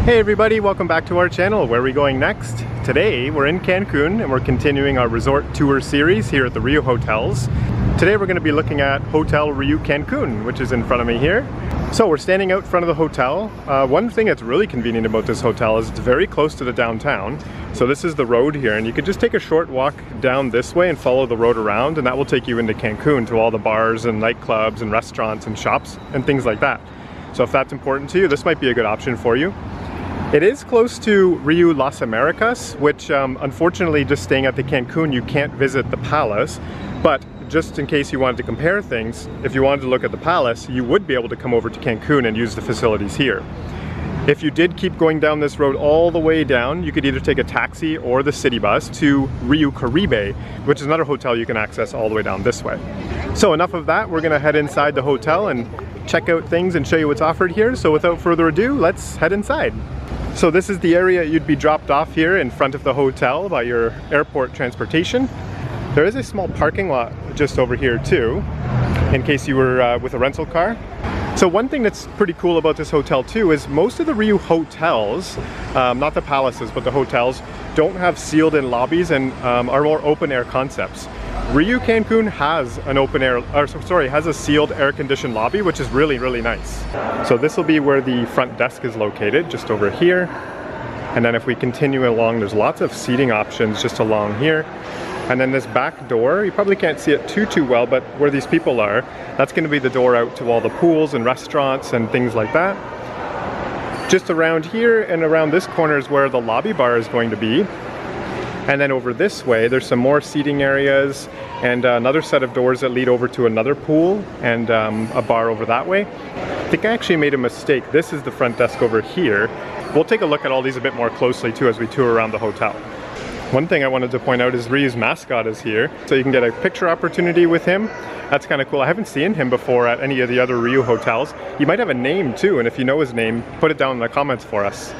Hey everybody, welcome back to our channel. Where are we going next? Today we're in Cancun and we're continuing our resort tour series here at the RIU hotels. Today we're going to be looking at Hotel RIU Cancun, which is in front of me here. So we're standing out front of the hotel. One thing that's really convenient about this hotel is it's very close to the downtown. So this is the road here, and you could just take a short walk down this way and follow the road around, and that will take you into Cancun to all the bars and nightclubs and restaurants and shops and things like that. So if that's important to you, this might be a good option for you. It is close to RIU Las Americas, which unfortunately, just staying at the Cancun, you can't visit the palace. But just in case you wanted to compare things, if you wanted to look at the palace, you would be able to come over to Cancun and use the facilities here. If you did keep going down this road all the way down, you could either take a taxi or the city bus to RIU Caribe, which is another hotel you can access all the way down this way. So enough of that, we're gonna head inside the hotel and check out things and show you what's offered here. So without further ado, let's head inside. So this is the area you'd be dropped off here in front of the hotel by your airport transportation. There is a small parking lot just over here too, in case you were with a rental car. So one thing that's pretty cool about this hotel too is most of the RIU hotels, not the palaces, but the hotels, don't have sealed in lobbies and are more open air concepts. RIU Cancun has an has a sealed air-conditioned lobby, which is really, really nice. So this will be where the front desk is located, just over here. And then if we continue along, there's lots of seating options just along here. And then this back door, you probably can't see it too well, but where these people are, that's going to be the door out to all the pools and restaurants and things like that. Just around here and around this corner is where the lobby bar is going to be. And then over this way, there's some more seating areas and another set of doors that lead over to another pool and a bar over that way. I think I actually made a mistake. This is the front desk over here. We'll take a look at all these a bit more closely too as we tour around the hotel. One thing I wanted to point out is RIU's mascot is here, so you can get a picture opportunity with him. That's kind of cool. I haven't seen him before at any of the other RIU hotels. He might have a name too, and if you know his name, put it down in the comments for us.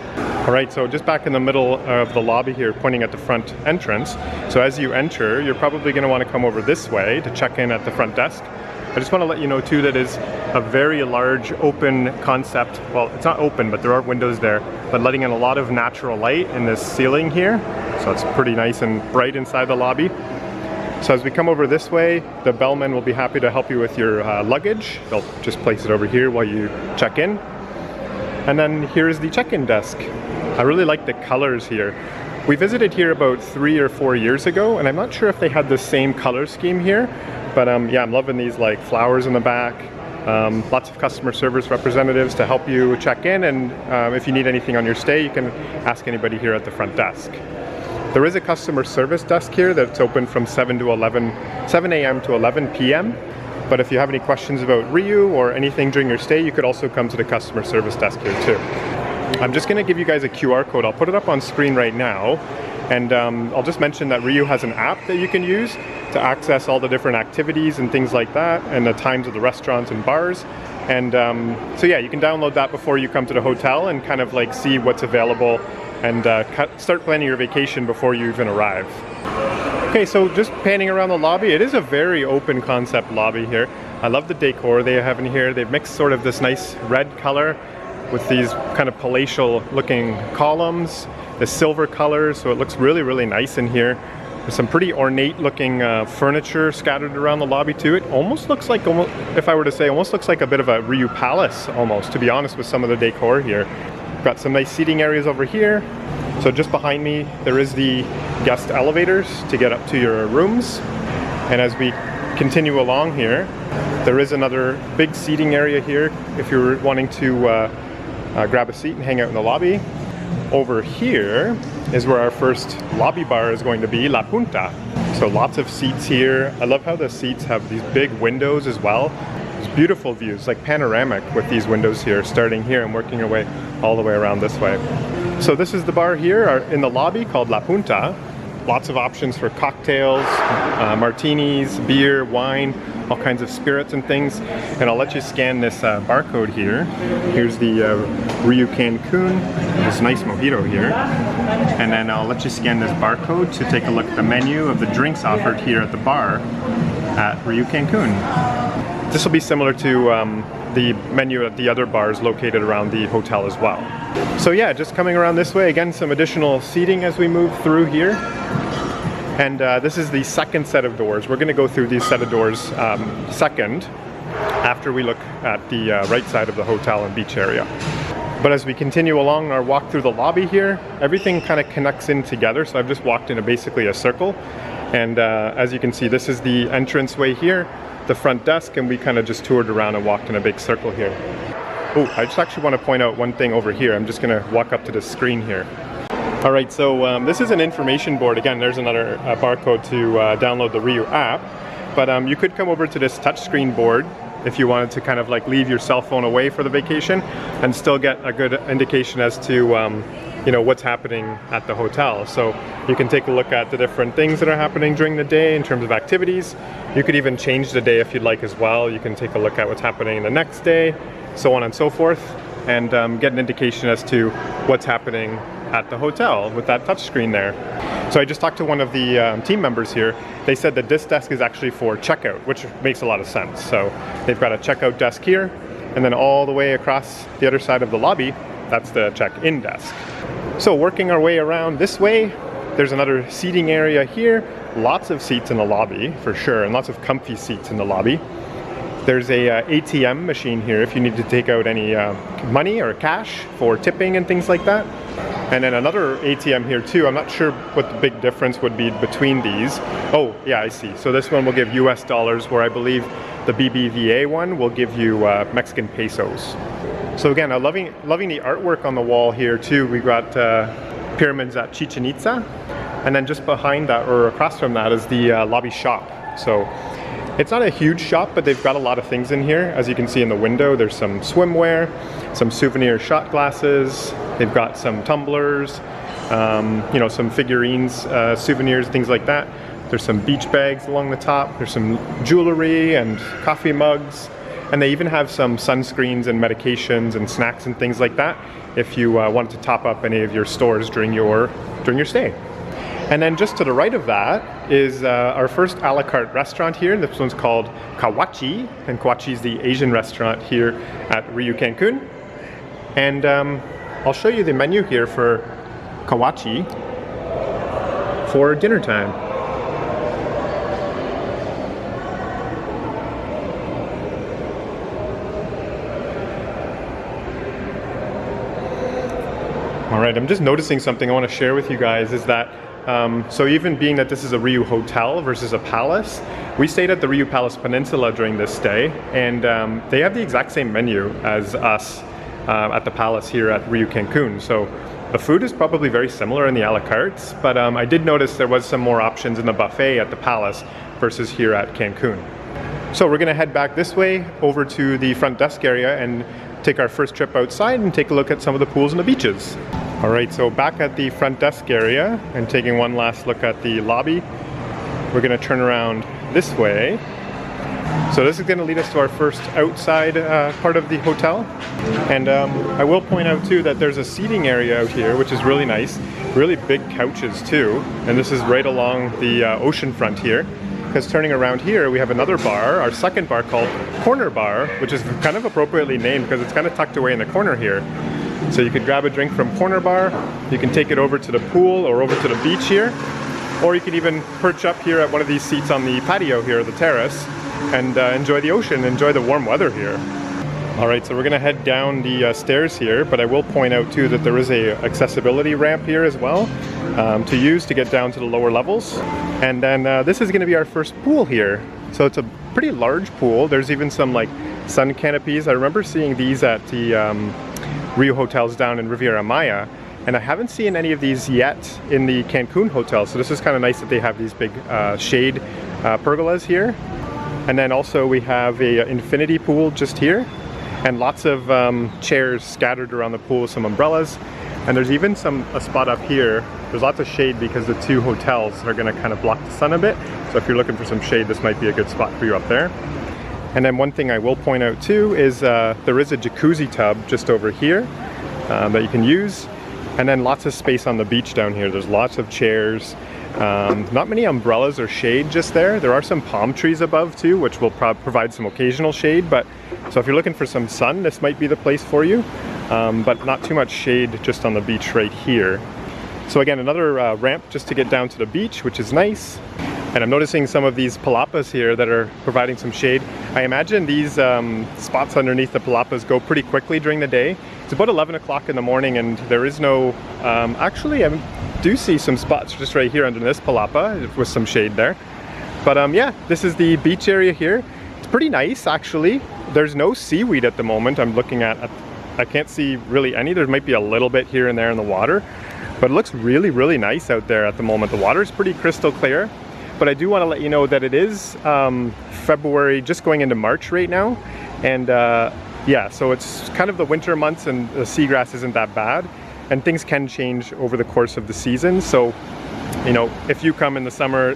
All right, so just back in the middle of the lobby here, pointing at the front entrance. So as you enter, you're probably going to want to come over this way to check in at the front desk. I just want to let you know too that is a very large open concept. Well, it's not open, but there are windows there, but letting in a lot of natural light in this ceiling here. So it's pretty nice and bright inside the lobby. So as we come over this way, the bellman will be happy to help you with your luggage. They'll just place it over here while you check in. And then here's the check-in desk. I really like the colors here. We visited here about 3 or 4 years ago, and I'm not sure if they had the same color scheme here, but yeah, I'm loving these like flowers in the back. Lots of customer service representatives to help you check in, and if you need anything on your stay, you can ask anybody here at the front desk. There is a customer service desk here that's open from 7 a.m. to 11 p.m. But if you have any questions about RIU or anything during your stay, you could also come to the customer service desk here too. I'm just going to give you guys a QR code. I'll put it up on screen right now. And I'll just mention that RIU has an app that you can use to access all the different activities and things like that, and the times of the restaurants and bars. And so yeah, you can download that before you come to the hotel and kind of like see what's available and start planning your vacation before you even arrive. Okay, so just panning around the lobby, it is a very open concept lobby here. I love the decor they have in here. They've mixed sort of this nice red color with these kind of palatial looking columns, the silver color, so it looks really, really nice in here. There's some pretty ornate looking furniture scattered around the lobby too. It almost looks like, if I were to say, almost looks like a bit of a RIU palace almost, to be honest, with some of the decor here. We've got some nice seating areas over here. So just behind me, there is the guest elevators to get up to your rooms. And as we continue along here, there is another big seating area here if you're wanting to grab a seat and hang out in the lobby. Over here is where our first lobby bar is going to be, La Punta. So lots of seats here. I love how the seats have these big windows as well. There's beautiful views, like panoramic with these windows here, starting here and working your way all the way around this way. So this is the bar here in the lobby called La Punta. Lots of options for cocktails, martinis, beer, wine, all kinds of spirits and things. And I'll let you scan this barcode here. Here's the RIU Cancun, this nice mojito here. And then I'll let you scan this barcode to take a look at the menu of the drinks offered here at the bar at RIU Cancun. This will be similar to the menu at the other bars located around the hotel as well. So yeah, just coming around this way, again, some additional seating as we move through here. And this is the second set of doors. We're gonna go through these set of doors second, after we look at the right side of the hotel and beach area. But as we continue along our walk through the lobby here, everything kind of connects in together. So I've just walked in basically a circle. And as you can see, this is the entranceway here, the front desk, and we kind of just toured around and walked in a big circle here. Oh, I just actually want to point out one thing over here. I'm just gonna walk up to the screen here. All right, so this is an information board. Again, there's another barcode to download the RIU app. But you could come over to this touchscreen board if you wanted to kind of like leave your cell phone away for the vacation and still get a good indication as to you know, what's happening at the hotel. So you can take a look at the different things that are happening during the day in terms of activities. You could even change the day if you'd like as well. You can take a look at what's happening the next day, so on and so forth, and get an indication as to what's happening at the hotel with that touchscreen there. So I just talked to one of the team members here. They said that this desk is actually for checkout, which makes a lot of sense. So they've got a checkout desk here, and then all the way across the other side of the lobby, that's the check-in desk. So working our way around this way, there's another seating area here. Lots of seats in the lobby, for sure, and lots of comfy seats in the lobby. There's a ATM machine here if you need to take out any money or cash for tipping and things like that. And then another ATM here too. I'm not sure what the big difference would be between these. Oh, yeah, I see. So this one will give US dollars, where I believe the BBVA one will give you Mexican pesos. So again, I'm loving the artwork on the wall here too. We've got pyramids at Chichen Itza. And then just behind that, or across from that, is the lobby shop. So it's not a huge shop, but they've got a lot of things in here. As you can see in the window, there's some swimwear, some souvenir shot glasses. They've got some tumblers, you know, some figurines, souvenirs, things like that. There's some beach bags along the top. There's some jewelry and coffee mugs. And they even have some sunscreens and medications and snacks and things like that if you wanted to top up any of your stores during your stay. And then just to the right of that is our first a la carte restaurant here. This one's called Kawachi, and Kawachi is the Asian restaurant here at RIU Cancun. And I'll show you the menu here for Kawachi for dinner time. All right, I'm just noticing something I want to share with you guys is that so even being that this is a RIU hotel versus a palace, we stayed at the RIU Palace Peninsula during this stay, and they have the exact same menu as us at the palace here at RIU Cancun. So the food is probably very similar in the a la cartes, but I did notice there was some more options in the buffet at the palace versus here at Cancun. So we're gonna head back this way over to the front desk area and take our first trip outside and take a look at some of the pools and the beaches. All right, so back at the front desk area and taking one last look at the lobby, we're gonna turn around this way. So this is gonna lead us to our first outside part of the hotel. And I will point out too that there's a seating area out here, which is really nice. Really big couches too. And this is right along the ocean front here. Because turning around here, we have another bar, our second bar called Corner Bar, which is kind of appropriately named because it's kind of tucked away in the corner here. So you could grab a drink from Corner Bar, you can take it over to the pool or over to the beach here, or you could even perch up here at one of these seats on the patio here, the terrace, and enjoy the ocean, enjoy the warm weather here. All right, so we're gonna head down the stairs here, but I will point out too that there is a accessibility ramp here as well to use to get down to the lower levels. And then this is gonna be our first pool here. So it's a pretty large pool. There's even some like sun canopies. I remember seeing these at the RIU hotels down in Riviera Maya, and I haven't seen any of these yet in the Cancun hotel. So this is kind of nice that they have these big shade pergolas here. And then also we have a infinity pool just here, and lots of chairs scattered around the pool with some umbrellas. And there's even a spot up here. There's lots of shade because the two hotels are gonna kind of block the sun a bit. So if you're looking for some shade, this might be a good spot for you up there. And then one thing I will point out too is there is a jacuzzi tub just over here that you can use. And then lots of space on the beach down here. There's lots of chairs. Not many umbrellas or shade just there. There are some palm trees above too, which will provide some occasional shade. But so if you're looking for some sun, this might be the place for you. But not too much shade just on the beach right here. So again, another ramp just to get down to the beach, which is nice. And I'm noticing some of these palapas here that are providing some shade. I imagine these spots underneath the palapas go pretty quickly during the day. It's about 11 o'clock in the morning and there is no, actually I do see some spots just right here under this palapa with some shade there. But yeah, this is the beach area here. It's pretty nice actually. There's no seaweed at the moment. I'm looking at, I can't see really any. There might be a little bit here and there in the water, but it looks really, really nice out there at the moment. The water is pretty crystal clear. But I do want to let you know that it is February, just going into March right now. And yeah, so it's kind of the winter months and the seagrass isn't that bad. And things can change over the course of the season. So, you know, if you come in the summer,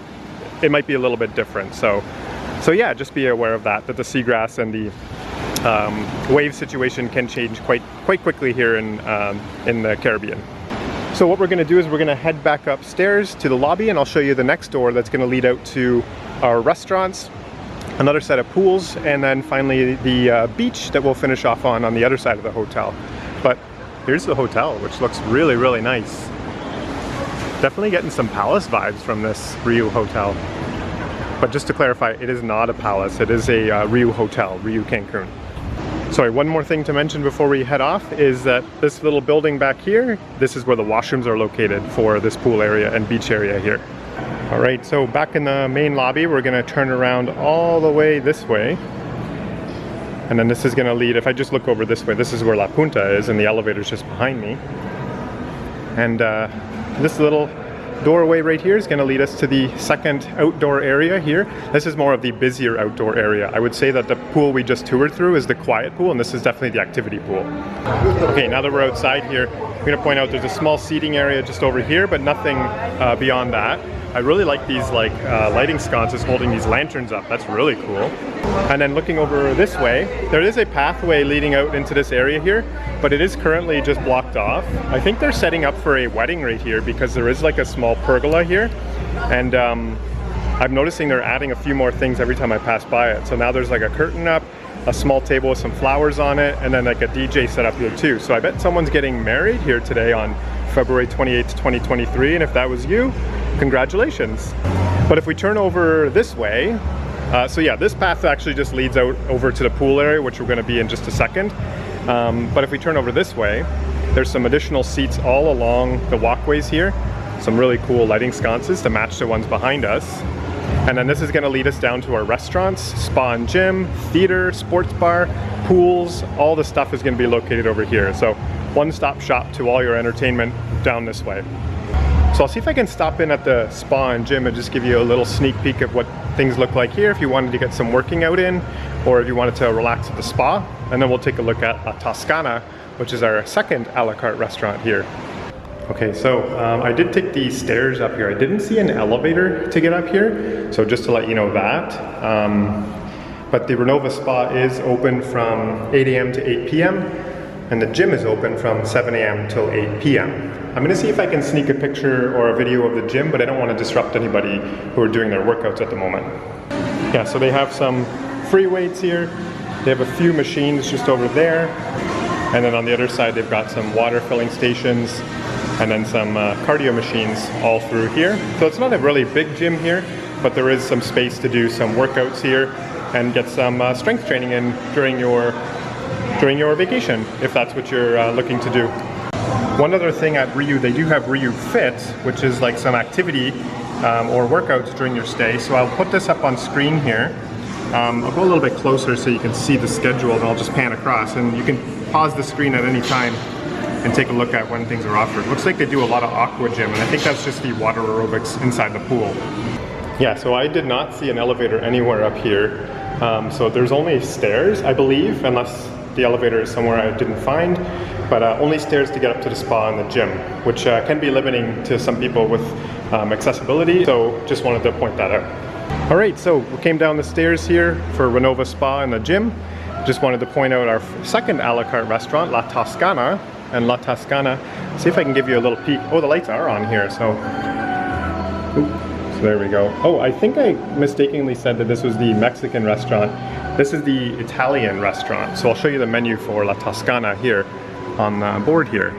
it might be a little bit different. So yeah, just be aware of that, that the seagrass and the wave situation can change quite quickly here in the Caribbean. So what we're going to do is we're going to head back upstairs to the lobby and I'll show you the next door that's going to lead out to our restaurants, another set of pools, and then finally the beach that we'll finish off on the other side of the hotel. But here's the hotel, which looks really, really nice. Definitely getting some palace vibes from this RIU hotel. But just to clarify, it is not a palace, it is a RIU hotel, RIU Cancun. Sorry, one more thing to mention before we head off is that this little building back here, this is where the washrooms are located for this pool area and beach area here. All right, so back in the main lobby, we're gonna turn around all the way this way. And then this is gonna lead, if I just look over this way, this is where La Punta is and the elevator's just behind me. And this little doorway right here is going to lead us to the second outdoor area here. This is more of the busier outdoor area. I would say that the pool we just toured through is the quiet pool and this is definitely the activity pool. Okay, now that we're outside here, I'm going to point out there's a small seating area just over here, but nothing beyond that. I really like these lighting sconces holding these lanterns up. That's really cool. And then looking over this way, there is a pathway leading out into this area here, but it is currently just blocked off. I think they're setting up for a wedding right here because there is like a small pergola here. And I'm noticing they're adding a few more things every time I pass by it. So now there's like a curtain up, a small table with some flowers on it, and then like a DJ set up here too. So I bet someone's getting married here today on February 28th, 2023. And if that was you, congratulations. But if we turn over this way, so yeah, this path actually just leads out over to the pool area, which we're going to be in just a second. But if we turn over this way, there's some additional seats all along the walkways here. Some really cool lighting sconces to match the ones behind us. And then this is going to lead us down to our restaurants, spa and gym, theater, sports bar, pools. All the stuff is going to be located over here. So one-stop shop to all your entertainment down this way. So I'll see if I can stop in at the spa and gym and just give you a little sneak peek of what things look like here if you wanted to get some working out in, or if you wanted to relax at the spa. And then we'll take a look at La Toscana, which is our second a la carte restaurant here. Okay, so I did take the stairs up here. I didn't see an elevator to get up here, so just to let you know that. But the Renova Spa is open from 8 a.m. to 8 p.m. and the gym is open from 7 a.m. till 8 p.m. I'm gonna see if I can sneak a picture or a video of the gym, but I don't want to disrupt anybody who are doing their workouts at the moment. Yeah, so they have some free weights here. They have a few machines just over there. And then on the other side, they've got some water filling stations and then some cardio machines all through here. So it's not a really big gym here, but there is some space to do some workouts here and get some strength training in during your vacation, if that's what you're looking to do. One other thing at RIU, they do have RIU Fit, which is like some activity or workouts during your stay. So I'll put this up on screen here. I'll go a little bit closer so you can see the schedule, and I'll just pan across. And you can pause the screen at any time and take a look at when things are offered. Looks like they do a lot of aqua gym, and I think that's just the water aerobics inside the pool. Yeah, so I did not see an elevator anywhere up here. So there's only stairs, I believe, unless the elevator is somewhere I didn't find, but only stairs to get up to the spa and the gym, which can be limiting to some people with accessibility, so just wanted to point that out. All right, so we came down the stairs here for Renova Spa and the gym. Just wanted to point out our second a la carte restaurant, La Toscana, and La Toscana. See if I can give you a little peek. Oh, the lights are on here, so... Ooh, so there we go. Oh, I think I mistakenly said that this was the Mexican restaurant. This is the Italian restaurant. So I'll show you the menu for La Toscana here on the board here.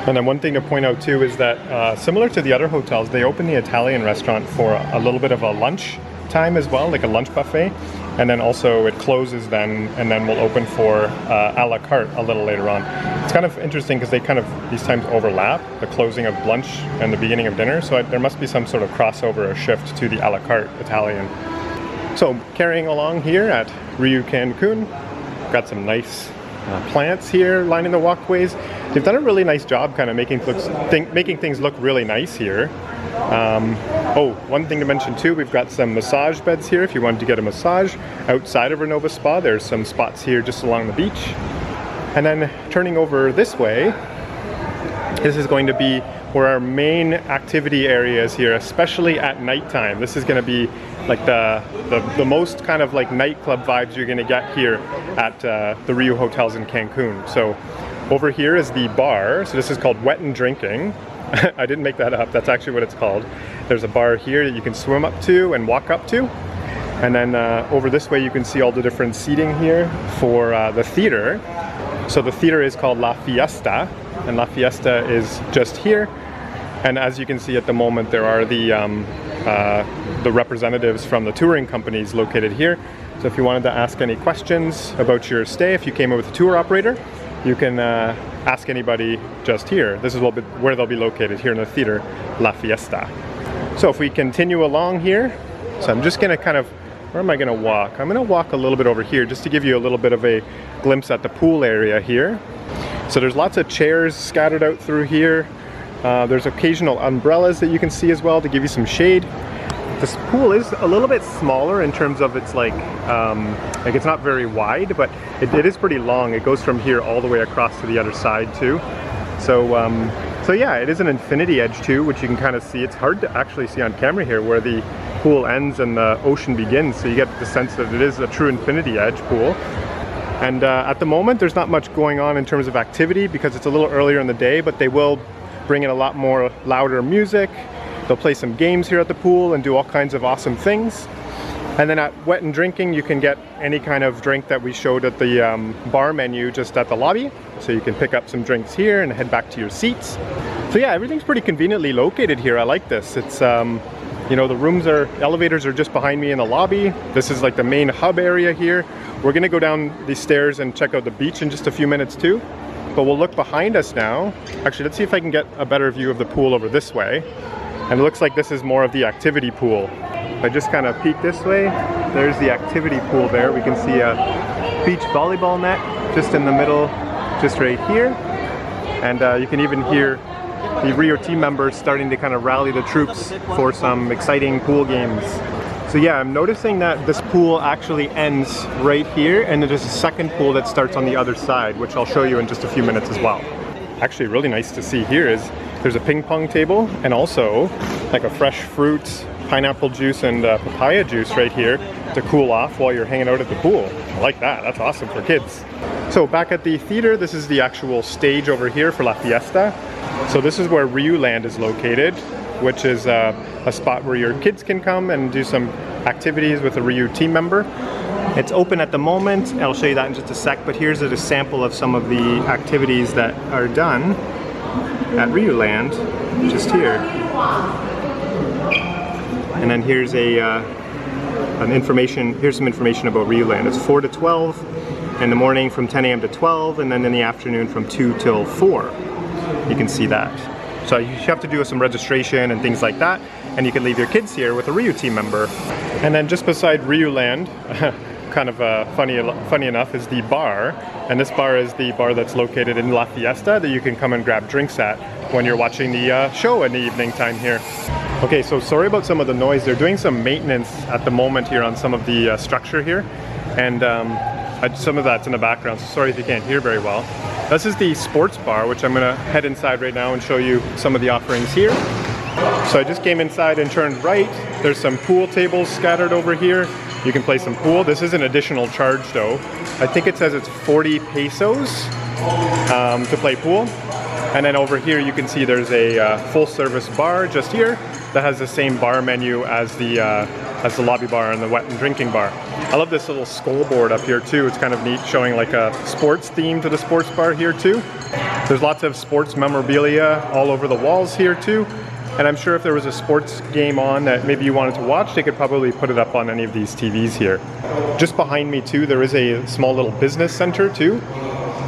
And then one thing to point out too is that similar to the other hotels, they open the Italian restaurant for a little bit of a lunch time as well, like a lunch buffet. And then also it closes then, and then we'll open for a la carte a little later on. It's kind of interesting because they kind of, these times overlap, the closing of lunch and the beginning of dinner. So there must be some sort of crossover or shift to the a la carte Italian. So carrying along here at RIU Cancun, got some nice plants here lining the walkways. They've done a really nice job kind of making things look really nice here. Oh, one thing to mention too, we've got some massage beds here if you wanted to get a massage. Outside of Renova Spa, there's some spots here just along the beach. And then turning over this way, this is going to be where our main activity area is here, especially at nighttime. This is going to be like the most kind of like nightclub vibes you're going to get here at the RIU hotels in Cancun. So over here is the bar. So this is called Wet and Drinking. I didn't make that up, that's actually what it's called. There's a bar here that you can swim up to and walk up to. And then over this way you can see all the different seating here for the theater. So the theater is called La Fiesta, and La Fiesta is just here. And as you can see at the moment, there are the representatives from the touring companies located here. So if you wanted to ask any questions about your stay, if you came in with a tour operator, you can ask anybody just here. This is where they'll be located, here in the theater, La Fiesta. So if we continue along here, so I'm just gonna kind of, where am I gonna walk? I'm gonna walk a little bit over here just to give you a little bit of a glimpse at the pool area here. So there's lots of chairs scattered out through here. There's occasional umbrellas that you can see as well to give you some shade. This pool is a little bit smaller in terms of its like it's not very wide, but it is pretty long. It goes from here all the way across to the other side too. So so yeah, it is an infinity edge too, which you can kind of see. It's hard to actually see on camera here where the pool ends and the ocean begins. So you get the sense that it is a true infinity edge pool. And at the moment, there's not much going on in terms of activity because it's a little earlier in the day, but they will bring in a lot more louder music. They'll play some games here at the pool and do all kinds of awesome things. And then at Wet and Drinking, you can get any kind of drink that we showed at the bar menu just at the lobby. So you can pick up some drinks here and head back to your seats. So yeah, everything's pretty conveniently located here. I like this. It's, you know, the elevators are just behind me in the lobby. This is like the main hub area here. We're gonna go down these stairs and check out the beach in just a few minutes too. But we'll look behind us now. Actually, let's see if I can get a better view of the pool over this way. And it looks like this is more of the activity pool. If I just kind of peek this way, there's the activity pool there. We can see a beach volleyball net just in the middle, just right here. And you can even hear the RIU team members starting to kind of rally the troops for some exciting pool games. So yeah, I'm noticing that this pool actually ends right here, and then there's a second pool that starts on the other side, which I'll show you in just a few minutes as well. Actually, really nice to see here is there's a ping pong table and also like a fresh fruit, pineapple juice and papaya juice right here to cool off while you're hanging out at the pool. I like that, that's awesome for kids. So back at the theater, this is the actual stage over here for La Fiesta. So this is where RIU Land is located, which is a spot where your kids can come and do some activities with a RIU team member. It's open at the moment. I'll show you that in just a sec, but here's a sample of some of the activities that are done at RIU Land, just here. And then here's some information about RIU Land. It's 4 to 12 in the morning from 10 a.m. to 12, and then in the afternoon from 2 till 4. You can see that. So you have to do some registration and things like that, and you can leave your kids here with a RIU team member. And then just beside RIU Land, kind of funny enough, is the bar. And this bar is the bar that's located in La Fiesta that you can come and grab drinks at when you're watching the show in the evening time here. Okay, so sorry about some of the noise. They're doing some maintenance at the moment here on some of the structure here. And some of that's in the background, so sorry if you can't hear very well. This is the sports bar, which I'm gonna head inside right now and show you some of the offerings here. So I just came inside and turned right. There's some pool tables scattered over here. You can play some pool. This is an additional charge though. I think it says it's 40 pesos to play pool. And then over here you can see there's a full service bar just here that has the same bar menu as the lobby bar and the wet and drinking bar. I love this little scoreboard up here too. It's kind of neat, showing like a sports theme to the sports bar here too. There's lots of sports memorabilia all over the walls here too. And I'm sure if there was a sports game on that maybe you wanted to watch, they could probably put it up on any of these TVs here. Just behind me too, there is a small little business center too.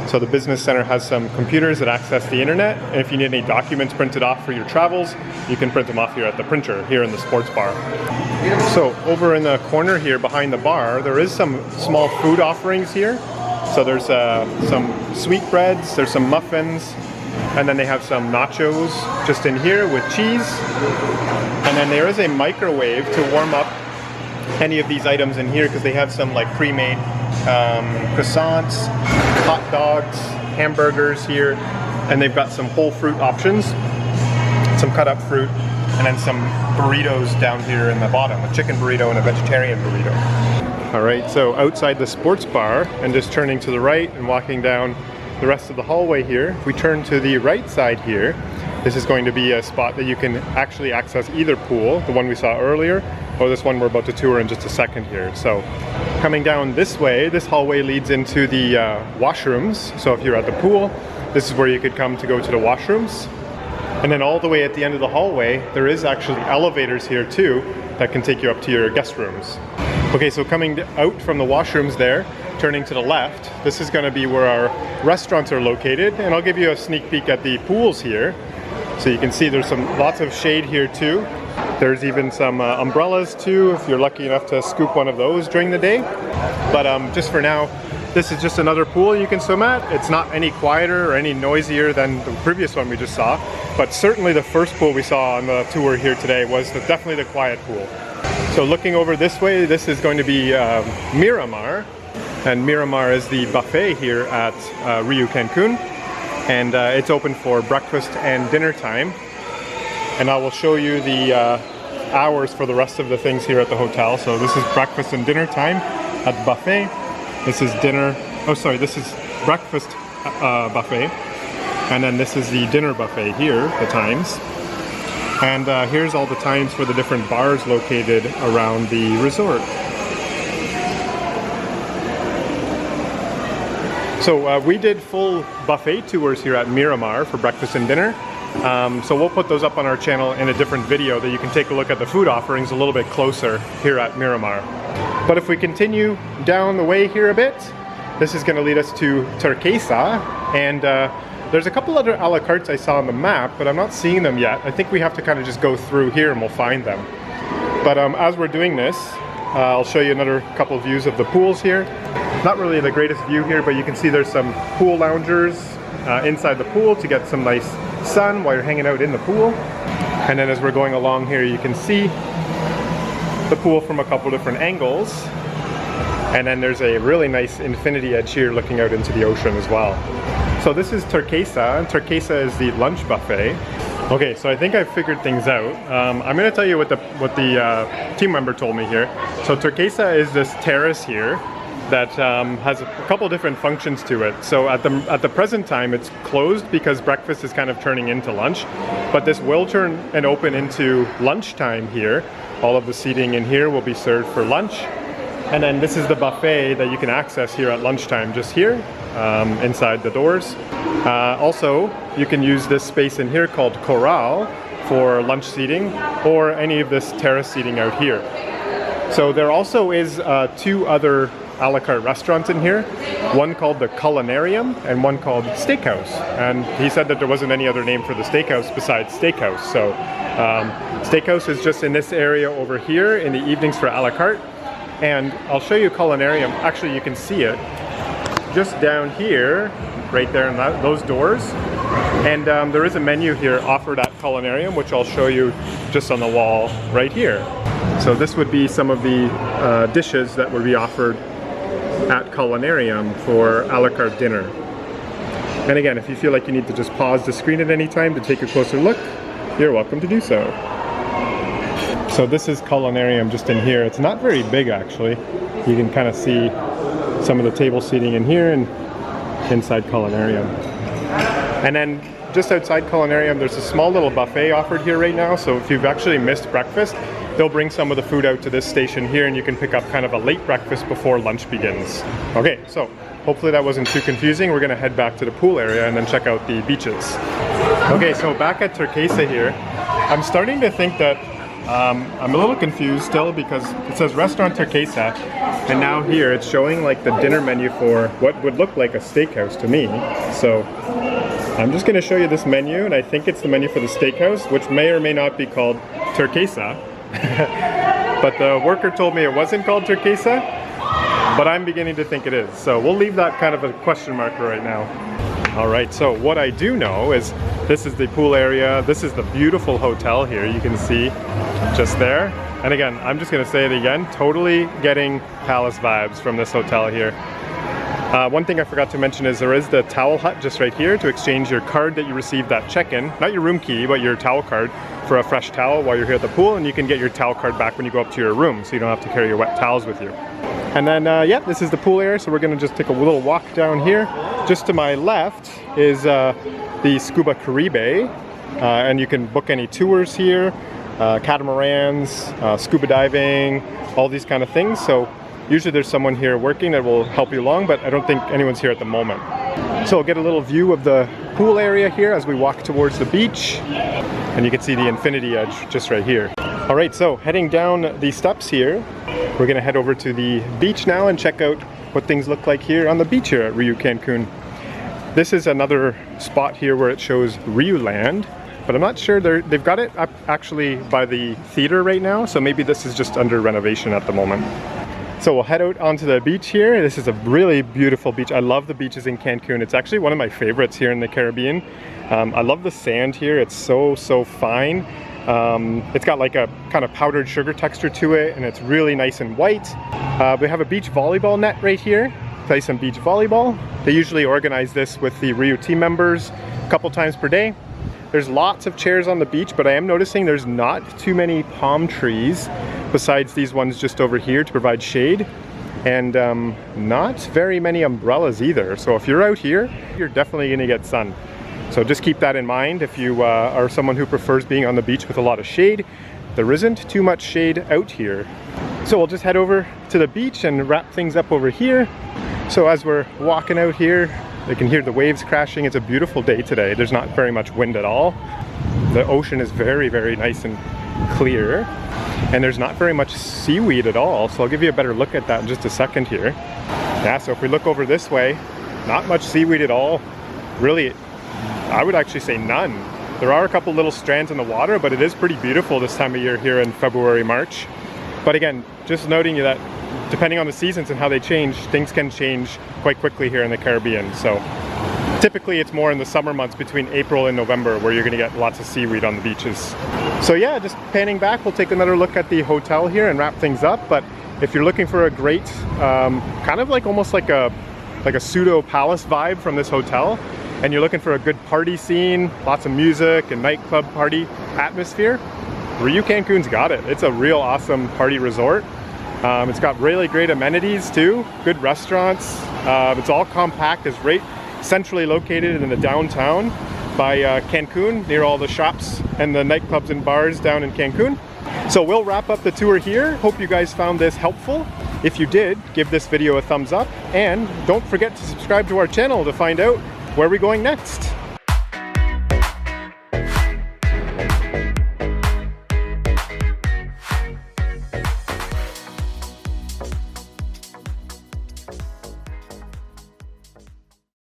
So the business center has some computers that access the internet. And if you need any documents printed off for your travels, you can print them off here at the printer here in the sports bar. So over in the corner here behind the bar, there is some small food offerings here. So there's some sweetbreads, there's some muffins, and then they have some nachos just in here with cheese. And then there is a microwave to warm up any of these items in here, because they have some like pre-made croissants, hot dogs, hamburgers here, and they've got some whole fruit options, some cut up fruit, and then some burritos down here in the bottom, a chicken burrito and a vegetarian burrito. All right, so outside the sports bar and just turning to the right and walking down the rest of the hallway here, if we turn to the right side here, this is going to be a spot that you can actually access either pool, the one we saw earlier, or this one we're about to tour in just a second here. So coming down this way, this hallway leads into the washrooms. So if you're at the pool, this is where you could come to go to the washrooms. And then all the way at the end of the hallway, there is actually elevators here too that can take you up to your guest rooms. Okay, so coming out from the washrooms there, turning to the left, this is going to be where our restaurants are located, and I'll give you a sneak peek at the pools here. So you can see there's lots of shade here too. There's even some umbrellas too, if you're lucky enough to scoop one of those during the day. But just for now, this is just another pool you can swim at. It's not any quieter or any noisier than the previous one we just saw, but certainly the first pool we saw on the tour here today was definitely the quiet pool. So looking over this way, this is going to be Miramar, and Miramar is the buffet here at RIU Cancun, and it's open for breakfast and dinner time. And I will show you the hours for the rest of the things here at the hotel. So this is breakfast and dinner time at the buffet. This is dinner, this is breakfast buffet. And then this is the dinner buffet here, the times. And here's all the times for the different bars located around the resort. So we did full buffet tours here at Miramar for breakfast and dinner. So we'll put those up on our channel in a different video that you can take a look at the food offerings a little bit closer here at Miramar. But if we continue down the way here a bit, this is going to lead us to Turquesa, and there's a couple other a la cartes I saw on the map, but I'm not seeing them yet. I think we have to kind of just go through here and we'll find them. But as we're doing this, I'll show you another couple views of the pools here. Not really the greatest view here, but you can see there's some pool loungers inside the pool to get some nice sun while you're hanging out in the pool. And then as we're going along here, you can see the pool from a couple different angles. And then there's a really nice infinity edge here looking out into the ocean as well. So this is Turquesa, and Turquesa is the lunch buffet. Okay, so I think I've figured things out. I'm going to tell you what the team member told me here. So Turquesa is this terrace here that has a couple different functions to it. So at the present time, it's closed because breakfast is kind of turning into lunch. But this will turn and open into lunchtime here. All of the seating in here will be served for lunch. And then this is the buffet that you can access here at lunchtime, just here inside the doors. Also, you can use this space in here called Corral for lunch seating, or any of this terrace seating out here. So there also is two other a la carte restaurants in here, one called the Culinarium and one called Steakhouse. And he said that there wasn't any other name for the steakhouse besides Steakhouse. So Steakhouse is just in this area over here in the evenings for a la carte. And I'll show you Culinarium. Actually, you can see it just down here, right there in those doors. And there is a menu here offered at Culinarium, which I'll show you just on the wall right here. So this would be some of the dishes that would be offered at Culinarium for a la carte dinner. And again, if you feel like you need to just pause the screen at any time to take a closer look, you're welcome to do so. So this is Culinarium just in here. It's not very big actually. You can kind of see some of the table seating in here and inside Culinarium. And then just outside Culinarium, there's a small little buffet offered here right now. So if you've actually missed breakfast, they'll bring some of the food out to this station here and you can pick up kind of a late breakfast before lunch begins. Okay, so hopefully that wasn't too confusing. We're gonna head back to the pool area and then check out the beaches. Okay, so back at Turquesa here, I'm starting to think that I'm a little confused still because it says Restaurant Turquesa, and now here it's showing like the dinner menu for what would look like a steakhouse to me. So I'm just going to show you this menu, and I think it's the menu for the steakhouse, which may or may not be called Turquesa. But the worker told me it wasn't called Turquesa, but I'm beginning to think it is. So we'll leave that kind of a question mark right now. Alright, so what I do know is this is the pool area. This is the beautiful hotel here, you can see just there. And again, I'm just going to say it again, totally getting palace vibes from this hotel here. One thing I forgot to mention is there is the towel hut just right here to exchange your card that you received at check-in, not your room key, but your towel card for a fresh towel while you're here at the pool, and you can get your towel card back when you go up to your room, so you don't have to carry your wet towels with you. And then, yeah, this is the pool area, so we're going to just take a little walk down here. Just to my left is the Scuba Caribe, and you can book any tours here, catamarans, scuba diving, all these kind of things. So usually there's someone here working that will help you along, but I don't think anyone's here at the moment. So we'll get a little view of the pool area here as we walk towards the beach, and you can see the infinity edge just right here. All right, so heading down the steps here, we're gonna head over to the beach now and check out what things look like here on the beach here at RIU Cancun. This is another spot here where it shows RIU Land, but I'm not sure they've got it up actually by the theater right now, so maybe this is just under renovation at the moment. So we'll head out onto the beach here. This is a really beautiful beach. I love the beaches in Cancun. It's actually one of my favorites here in the Caribbean. I love the sand here. It's so fine. It's got like a kind of powdered sugar texture to it, and it's really nice and white. We have a beach volleyball net right here. Play some beach volleyball. They usually organize this with the RIU team members a couple times per day. There's lots of chairs on the beach, but I am noticing there's not too many palm trees besides these ones just over here to provide shade, and not very many umbrellas either. So if you're out here, you're definitely gonna get sun. So just keep that in mind if you are someone who prefers being on the beach with a lot of shade. There isn't too much shade out here. So we'll just head over to the beach and wrap things up over here. So as we're walking out here, you can hear the waves crashing. It's a beautiful day today. There's not very much wind at all. The ocean is very nice and clear. And there's not very much seaweed at all. So I'll give you a better look at that in just a second here. Yeah, so if we look over this way, not much seaweed at all. Really, I would actually say none. There are a couple little strands in the water, but it is pretty beautiful this time of year here in February, March. But again, just noting that depending on the seasons and how they change, things can change quite quickly here in the Caribbean. So typically it's more in the summer months between April and November where you're gonna get lots of seaweed on the beaches. So yeah, just panning back, we'll take another look at the hotel here and wrap things up. But if you're looking for a great, kind of like almost like a pseudo palace vibe from this hotel, and you're looking for a good party scene, lots of music and nightclub party atmosphere, RIU Cancun's got it. It's a real awesome party resort. It's got really great amenities too, good restaurants. It's all compact. It's right centrally located in the downtown by Cancun, near all the shops and the nightclubs and bars down in Cancun. So we'll wrap up the tour here. Hope you guys found this helpful. If you did, give this video a thumbs up, and don't forget to subscribe to our channel to find out where we're going next.